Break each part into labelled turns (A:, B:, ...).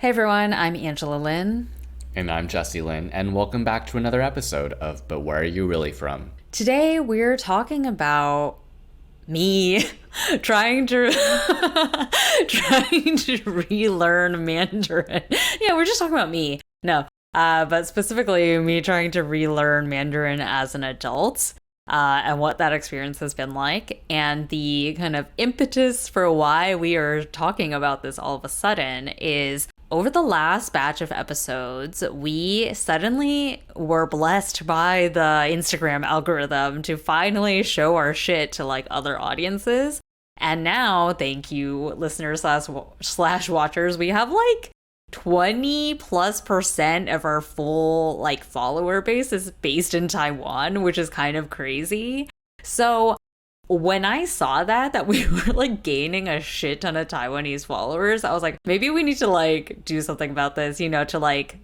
A: Hey everyone, I'm Angela Lynn.
B: And I'm Jesse Lynn, and welcome back to another episode of But Where Are You Really From?
A: Today we're talking about me trying to trying to relearn Mandarin. Yeah, we're just talking about me. No, but specifically me trying to relearn Mandarin as an adult. And what that experience has been like, and the kind of impetus for why we are talking about this all of a sudden is over the last batch of episodes, we suddenly were blessed by the Instagram algorithm to finally show our shit to like other audiences. And now, thank you, listeners slash watchers, we have like 20+% of our full like follower base is based in Taiwan, which is kind of crazy. So when I saw that we were like gaining a shit ton of Taiwanese followers, I was like, maybe we need to like do something about this, to like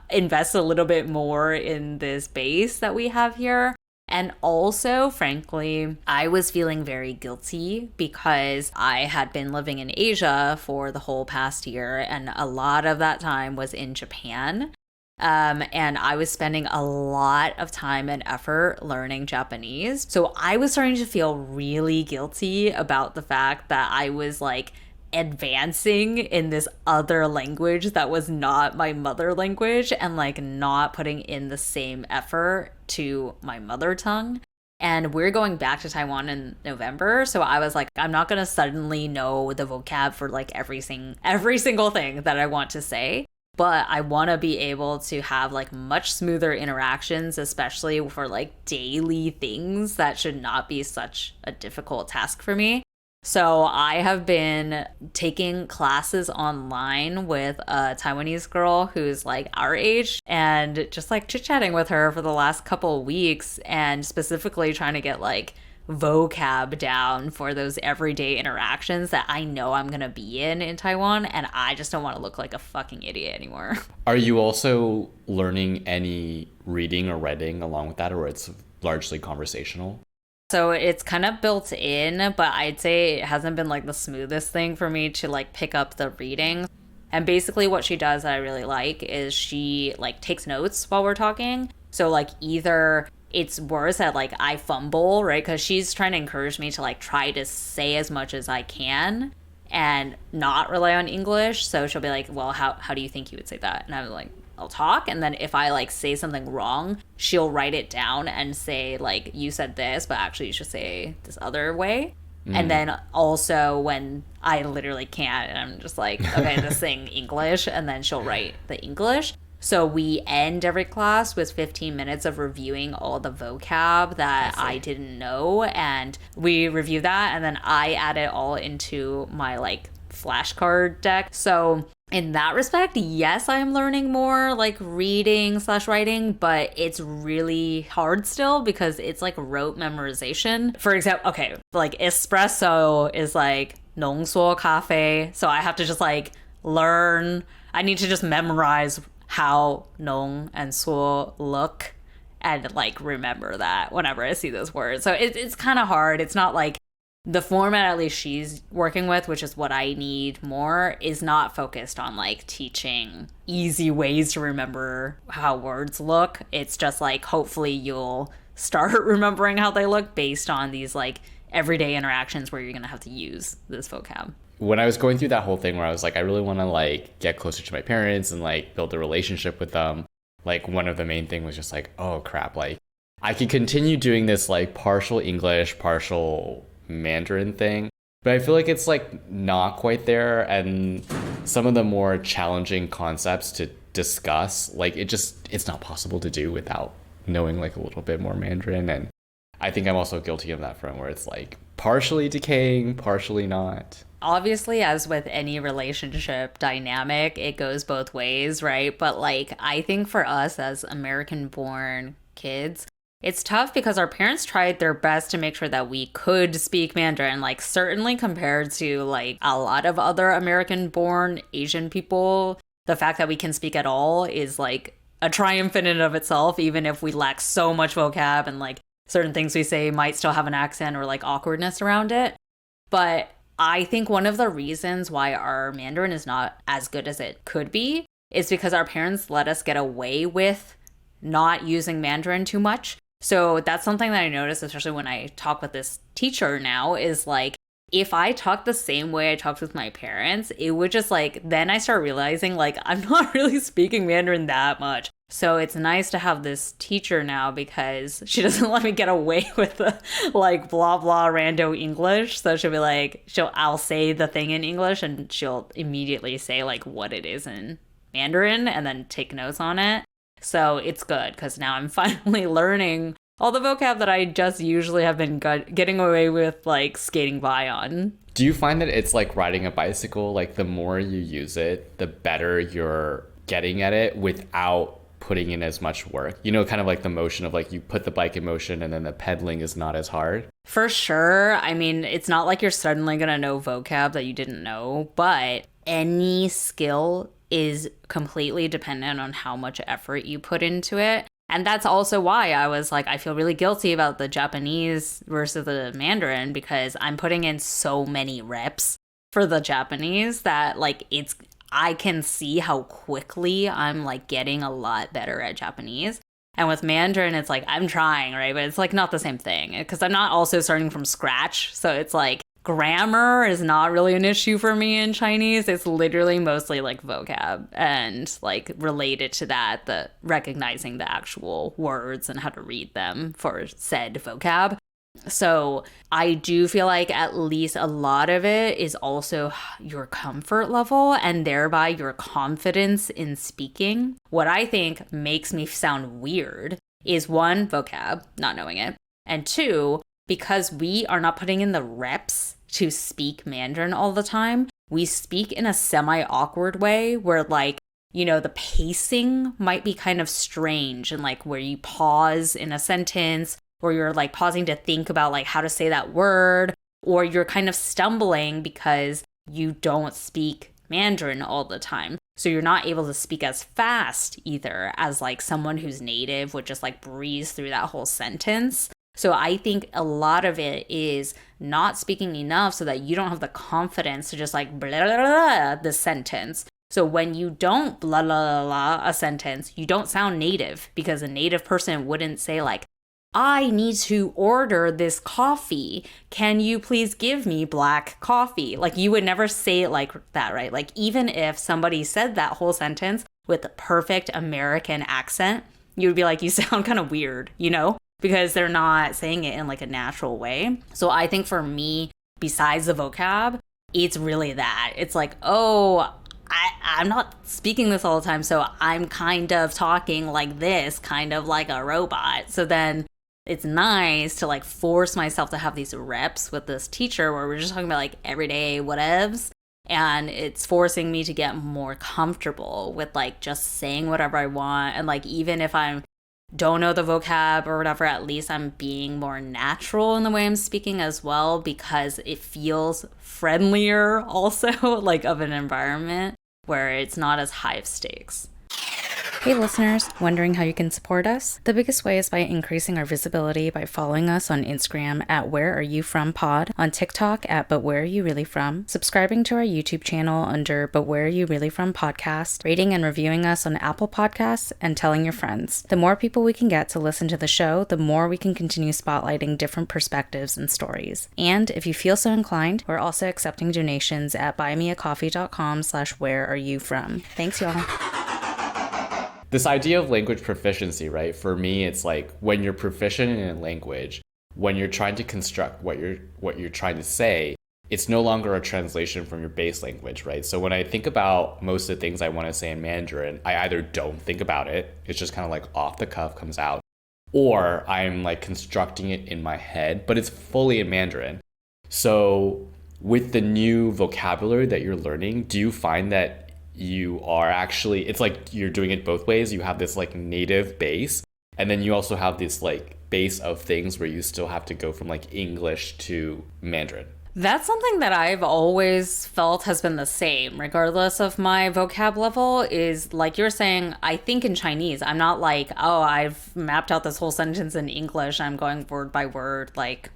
A: invest a little bit more in this base that we have here. And also, frankly, I was feeling very guilty because I had been living in Asia for the whole past year, and a lot of that time was in Japan. And I was spending a lot of time and effort learning Japanese. So I was starting to feel really guilty about the fact that I was like advancing in this other language that was not my mother language and like not putting in the same effort to my mother tongue. And we're going back to Taiwan in November, so I was like, I'm not gonna suddenly know the vocab for like every single thing that I want to say, but I want to be able to have like much smoother interactions, especially for like daily things that should not be such a difficult task for me. So I have been taking classes online with a Taiwanese girl who's like our age and just like chit-chatting with her for the last couple of weeks, and specifically trying to get like vocab down for those everyday interactions that I know I'm going to be in Taiwan, and I just don't want to look like a fucking idiot anymore.
B: Are you also learning any reading or writing along with that, or it's largely conversational?
A: So it's kind of built in, but I'd say it hasn't been like the smoothest thing for me to like pick up the reading. And basically what she does that I really like is she like takes notes while we're talking. So like either it's worse that like I fumble, right? Because she's trying to encourage me to like try to say as much as I can and not rely on English. So she'll be like, well, how do you think you would say that? And I'm like, I'll talk, and then if I like say something wrong, she'll write it down and say like, you said this, but actually you should say this other way. And then also when I literally can't, and I'm just like, okay, this thing English, and then she'll write the English. So we end every class with 15 minutes of reviewing all the vocab that I didn't know, and we review that, and then I add it all into my like flashcard deck. So in that respect, yes, I'm learning more like reading slash writing, but it's really hard still because it's like rote memorization. For example, okay, like espresso is like 浓缩咖啡. So I have to just like learn, I need to just memorize how 浓 and 缩 look and like remember that whenever I see those words. So it's kind of hard. It's not like the format at least she's working with, which is what I need more, is not focused on like teaching easy ways to remember how words look. It's just like hopefully you'll start remembering how they look based on these like everyday interactions where you're gonna have to use this vocab.
B: When I was going through that whole thing where I was like, I really want to like get closer to my parents and like build a relationship with them, like one of the main thing was just like, oh crap, like I could continue doing this like partial English, partial Mandarin thing, but I feel like it's like not quite there, and some of the more challenging concepts to discuss, like it's not possible to do without knowing like a little bit more Mandarin. And I think I'm also guilty of that front where it's like partially decaying, partially not.
A: Obviously, as with any relationship dynamic, it goes both ways, right? But like I think for us as American born kids, it's tough because our parents tried their best to make sure that we could speak Mandarin, like certainly compared to like a lot of other American born Asian people. The fact that we can speak at all is like a triumph in and of itself, even if we lack so much vocab and like certain things we say might still have an accent or like awkwardness around it. But I think one of the reasons why our Mandarin is not as good as it could be is because our parents let us get away with not using Mandarin too much. So that's something that I noticed, especially when I talk with this teacher now, is like, if I talk the same way I talked with my parents, it would just like, then I start realizing like I'm not really speaking Mandarin that much. So it's nice to have this teacher now because she doesn't let me get away with the like blah blah rando English. So she'll be like, I'll say the thing in English and she'll immediately say like what it is in Mandarin and then take notes on it. So it's good because now I'm finally learning all the vocab that I just usually have been getting away with like skating by on.
B: Do you find that it's like riding a bicycle? Like the more you use it, the better you're getting at it without putting in as much work? You know, kind of like the motion of like you put the bike in motion and then the pedaling is not as hard.
A: For sure. I mean, it's not like you're suddenly going to know vocab that you didn't know, but any skill is completely dependent on how much effort you put into it. And that's also why I was like, I feel really guilty about the Japanese versus the Mandarin because I'm putting in so many reps for the Japanese that like I can see how quickly I'm like getting a lot better at Japanese. And with Mandarin, it's like I'm trying, right? But it's like not the same thing because I'm not also starting from scratch. So it's like grammar is not really an issue for me in Chinese. It's literally mostly like vocab and like related to that, the recognizing the actual words and how to read them for said vocab. So I do feel like at least a lot of it is also your comfort level and thereby your confidence in speaking. What I think makes me sound weird is one, vocab, not knowing it, and two, because we are not putting in the reps to speak Mandarin all the time, we speak in a semi-awkward way where like, you know, the pacing might be kind of strange and like where you pause in a sentence or you're like pausing to think about like how to say that word, or you're kind of stumbling because you don't speak Mandarin all the time. So you're not able to speak as fast either as like someone who's native would just like breeze through that whole sentence. So I think a lot of it is not speaking enough so that you don't have the confidence to just like blah, blah, blah, the sentence. So when you don't blah, blah, blah, a sentence, you don't sound native because a native person wouldn't say like, I need to order this coffee. Can you please give me black coffee? Like you would never say it like that, right? Like even if somebody said that whole sentence with the perfect American accent, you would be like, you sound kind of weird, you know? Because they're not saying it in like a natural way. So I think for me, besides the vocab, it's really that. It's like, oh, I'm not speaking this all the time, so I'm kind of talking like this, kind of like a robot. So then it's nice to like force myself to have these reps with this teacher where we're just talking about like everyday whatevs. And it's forcing me to get more comfortable with like just saying whatever I want. And like even if I don't know the vocab or whatever, at least I'm being more natural in the way I'm speaking as well because it feels friendlier also like of an environment where it's not as high of stakes. Hey listeners, wondering how you can support us? The biggest way is by increasing our visibility by following us on Instagram at Where Are You From Pod, on TikTok at But Where Are You Really From, subscribing to our YouTube channel under But Where Are You Really From Podcast, rating and reviewing us on Apple Podcasts, and telling your friends. The more people we can get to listen to the show, the more we can continue spotlighting different perspectives and stories. And if you feel so inclined, we're also accepting donations at buymeacoffee.com/whereareyouFrom. Thanks y'all.
B: This idea of language proficiency, right? For me, it's like when you're proficient in a language, when you're trying to construct what you're trying to say, it's no longer a translation from your base language, right? So when I think about most of the things I want to say in Mandarin, I either don't think about it, it's just kind of like off the cuff comes out, or I'm like constructing it in my head, but it's fully in Mandarin. So with the new vocabulary that you're learning, do you find that you are actually, it's like you're doing it both ways? You have this like native base, and then you also have this like base of things where you still have to go from like English to Mandarin.
A: That's something that I've always felt has been the same, regardless of my vocab level, is like you're saying, I think in Chinese, I'm not like, oh, I've mapped out this whole sentence in English. I'm going word by word, like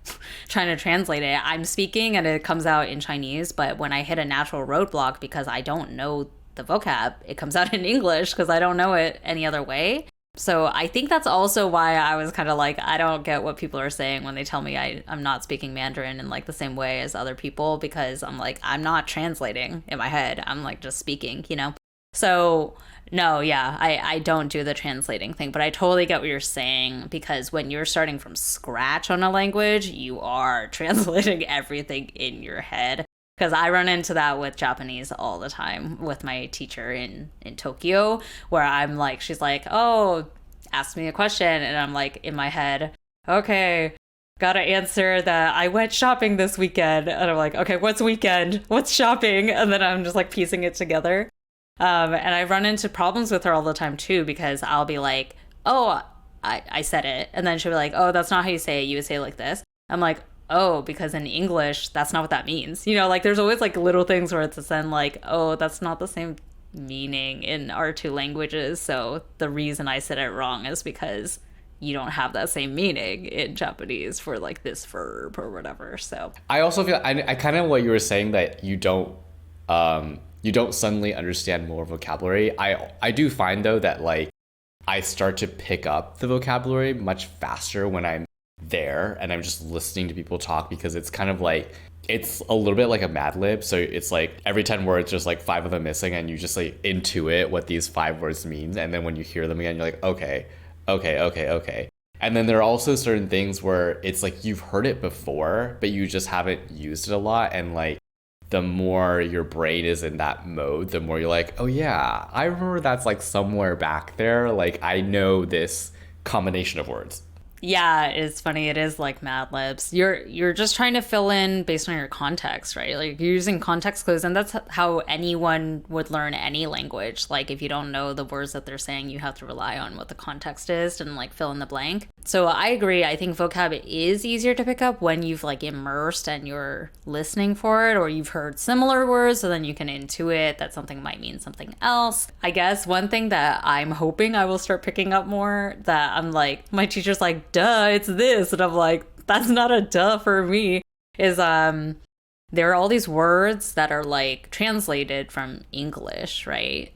A: trying to translate it. I'm speaking and it comes out in Chinese, but when I hit a natural roadblock because I don't know the vocab, it comes out in English because I don't know it any other way. So I think that's also why I was kind of like, I don't get what people are saying when they tell me I'm not speaking Mandarin in like the same way as other people, because I'm like, I'm not translating in my head. I'm like just speaking, you know? So no, yeah, I don't do the translating thing, but I totally get what you're saying, because when you're starting from scratch on a language, you are translating everything in your head. Because I run into that with Japanese all the time with my teacher in Tokyo, where I'm like, she's like, oh, ask me a question. And I'm like, in my head, okay, gotta answer that I went shopping this weekend. And I'm like, okay, what's weekend? What's shopping? And then I'm just like piecing it together. And I run into problems with her all the time too, because I'll be like, oh, I said it. And then she'll be like, oh, that's not how you say it. You would say it like this. I'm like, oh, because in English, that's not what that means. You know, like there's always like little things where it's then like, oh, that's not the same meaning in our two languages. So the reason I said it wrong is because you don't have that same meaning in Japanese for like this verb or whatever. So
B: I also feel I kind of what you were saying, that you don't suddenly understand more vocabulary. I do find though that like I start to pick up the vocabulary much faster when I'm there and I'm just listening to people talk, because it's kind of like, it's a little bit like a Mad Lib. So it's like every 10 words there's like 5 of them missing, and you just like intuit what these 5 words mean, and then when you hear them again you're like, okay. And then there are also certain things where it's like you've heard it before but you just haven't used it a lot, and like the more your brain is in that mode, the more you're like, oh yeah, I remember that's like somewhere back there, like I know this combination of words.
A: yeah, it's funny. It is like Mad Libs. You're just trying to fill in based on your context, right? Like you're using context clues, and that's how anyone would learn any language. Like if you don't know the words that they're saying, you have to rely on what the context is and like fill in the blank. So I agree. I think vocab is easier to pick up when you've like immersed and you're listening for it, or you've heard similar words, so then you can intuit that something might mean something else. I guess one thing that I'm hoping I will start picking up more, that I'm like, my teacher's like, duh, it's this. And I'm like, that's not a duh for me, is there are all these words that are like translated from English, right?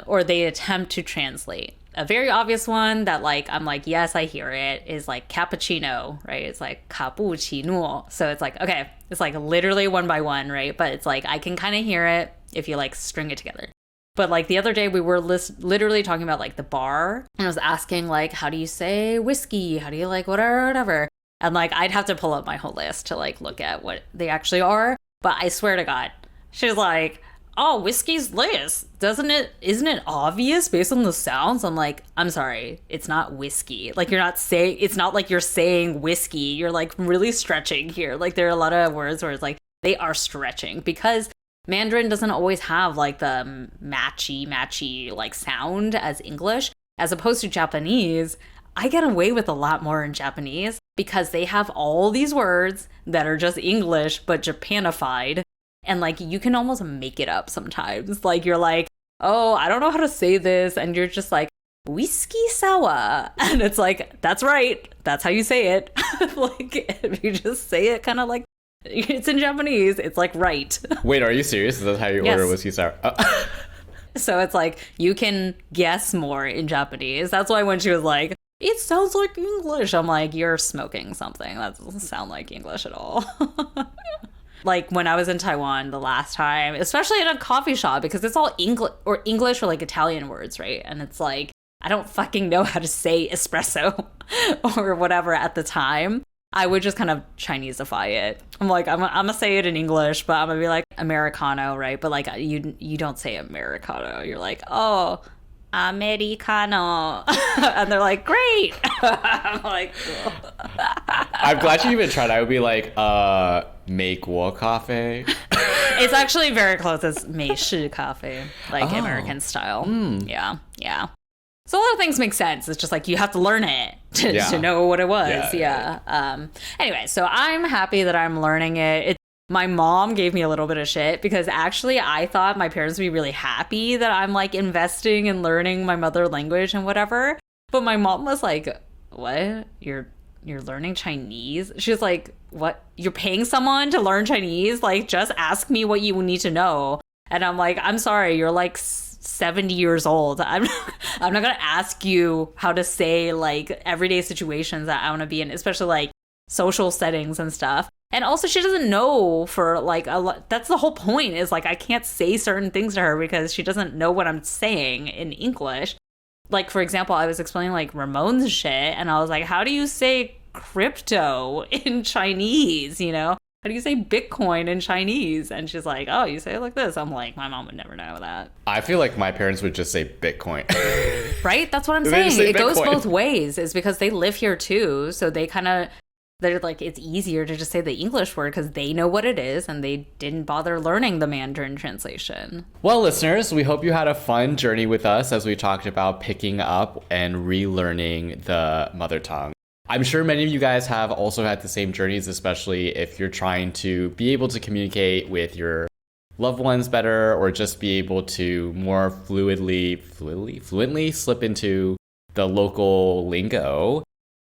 A: Or they attempt to translate. A very obvious one that like I'm like, yes, I hear it, is like cappuccino, right? It's like cappuccino. So it's like, okay, it's like literally one by one, right? But it's like I can kind of hear it if you like string it together. But like the other day we were literally talking about like the bar, and I was asking like, how do you say whiskey? How do you like whatever? And like I'd have to pull up my whole list to like look at what they actually are. But I swear to God, she's like, oh, whiskey's this. Isn't it obvious based on the sounds? I'm like, I'm sorry, it's not whiskey. Like it's not like you're saying whiskey. You're like really stretching here. Like there are a lot of words where it's like they are stretching, because Mandarin doesn't always have like the matchy like sound as English, as opposed to Japanese. I get away with a lot more in Japanese because they have all these words that are just English but Japanified. And like you can almost make it up sometimes. Like you're like, oh, I don't know how to say this. And you're just like, whiskey sour. And it's like, that's right. That's how you say it. Like if you just say it kind of like it's in Japanese, it's like right.
B: Wait, are you serious? Is that how you order whiskey sour?
A: So it's like you can guess more in Japanese. That's why when she was like, it sounds like English, I'm like, you're smoking something. That doesn't sound like English at all. Like when I was in Taiwan the last time, especially in a coffee shop, because it's all English or like Italian words, right? And it's like, I don't fucking know how to say espresso or whatever at the time. I would just kind of Chineseify it. I'm like, I'm gonna say it in English, but I'm gonna be like Americano, right? But like you don't say Americano. You're like, oh, Americano. And they're like, great. I'm like, cool.
B: I'm glad you even tried. I would be like, make what cafe?
A: It's actually very close. It's 美式 cafe, like American style. Yeah. So a lot of things make sense. It's just like you have to learn it to know what it was. Yeah. Anyway, so I'm happy that I'm learning it. my mom gave me a little bit of shit because actually I thought my parents would be really happy that I'm like investing in learning my mother language and whatever. But my mom was like, what? You're learning Chinese? She was like, what? You're paying someone to learn Chinese? Like, just ask me what you need to know. And I'm like, I'm sorry, you're like 70 years old. I'm not gonna ask you how to say like everyday situations that I want to be in, especially like social settings and stuff. And also, she doesn't know for like a lot. That's the whole point, is like I can't say certain things to her because she doesn't know what I'm saying in English. Like, for example, I was explaining like Ramon's shit, and I was like, how do you say crypto in Chinese? You know, how do you say Bitcoin in Chinese? And she's like, oh, you say it like this. I'm like, my mom would never know that.
B: I feel like my parents would just say Bitcoin.
A: Right? That's what I'm saying. It goes both ways. Is because they live here too, so they're like, it's easier to just say the English word because they know what it is and they didn't bother learning the Mandarin translation.
B: Well, listeners, we hope you had a fun journey with us as we talked about picking up and relearning the mother tongue. I'm sure many of you guys have also had the same journeys, especially if you're trying to be able to communicate with your loved ones better, or just be able to more fluently slip into the local lingo.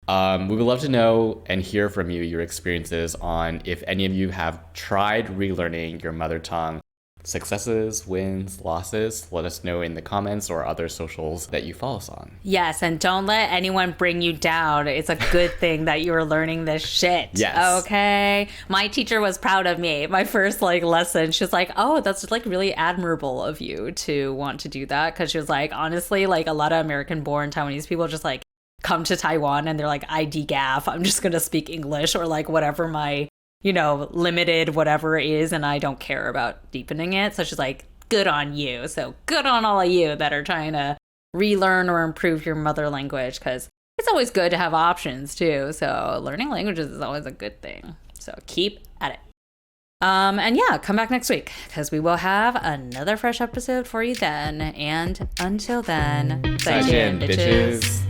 B: We would love to know and hear from you your experiences on if any of you have tried relearning your mother tongue. Successes, wins, losses. Let us know in the comments or other socials that you follow us on.
A: Yes, and don't let anyone bring you down. It's a good thing that you're learning this shit.
B: Yes.
A: Okay? My teacher was proud of me. My first like lesson, she was like, oh, that's like really admirable of you to want to do that. Because she was like, honestly, like a lot of American-born Taiwanese people just like come to Taiwan and they're like, ID gaff, I'm just gonna speak English or like whatever my, limited whatever it is, and I don't care about deepening it. So she's like, good on you. So good on all of you that are trying to relearn or improve your mother language, because it's always good to have options too. So learning languages is always a good thing. So keep at it. And yeah, come back next week because we will have another fresh episode for you then. And until then, 再见, bitches.